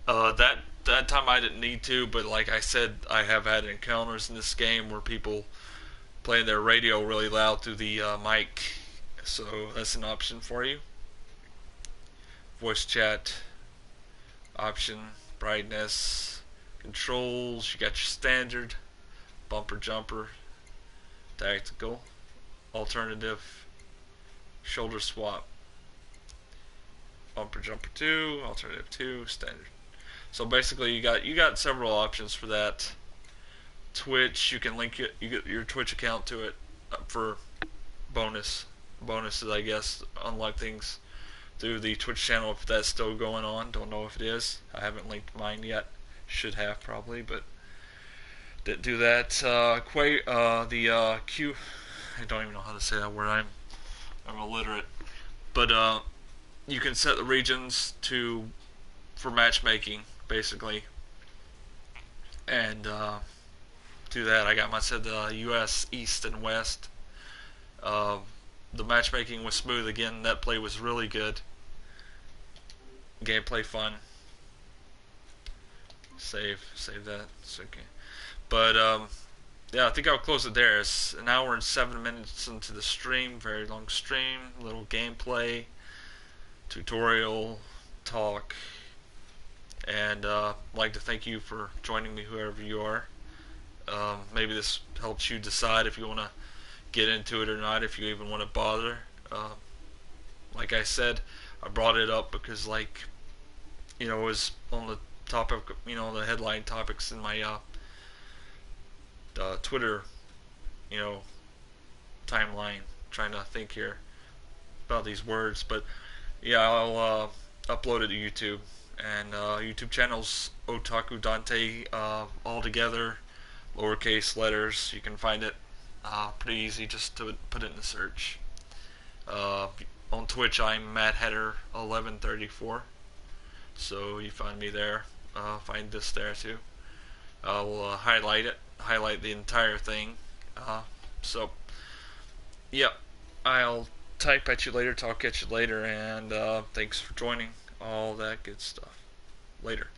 That time I didn't need to, but like I said, I have had encounters in this game where people playing their radio really loud through the mic, so that's an option for you. Voice chat option, brightness, controls. You got your standard, bumper jumper, tactical, alternative, shoulder swap, bumper jumper 2, alternative 2, standard. So basically you got several options for that. Twitch, you can link your Twitch account to it for bonuses, I guess, unlock things through the Twitch channel if that's still going on. Don't know if it is. I haven't linked mine yet. Should have probably, but didn't do that. Q. I don't even know how to say that word. I'm illiterate. But you can set the regions for matchmaking, basically, and do that. I got my set the U.S. East and West. The matchmaking was smooth again. That play was really good. Gameplay fun. Save that. It's okay. But yeah, I think I'll close it there. It's an hour and 7 minutes into the stream. Very long stream. Little gameplay, tutorial, talk, and I'd like to thank you for joining me, whoever you are. Maybe this helps you decide if you want to get into it or not, if you even want to bother. Like I said, I brought it up because, like, it was on the topic, the headline topics in my Twitter, timeline. Trying to think here about these words, but yeah, I'll upload it to YouTube, and YouTube channel's OtakuDante, all together, lowercase letters. You can find it pretty easy just to put it in the search. On Twitch, I'm MattHeader1134, so you find me there. Find this there too. I'll highlight the entire thing. So, yep, I'll type at you later, talk at you later, and thanks for joining. All that good stuff. Later.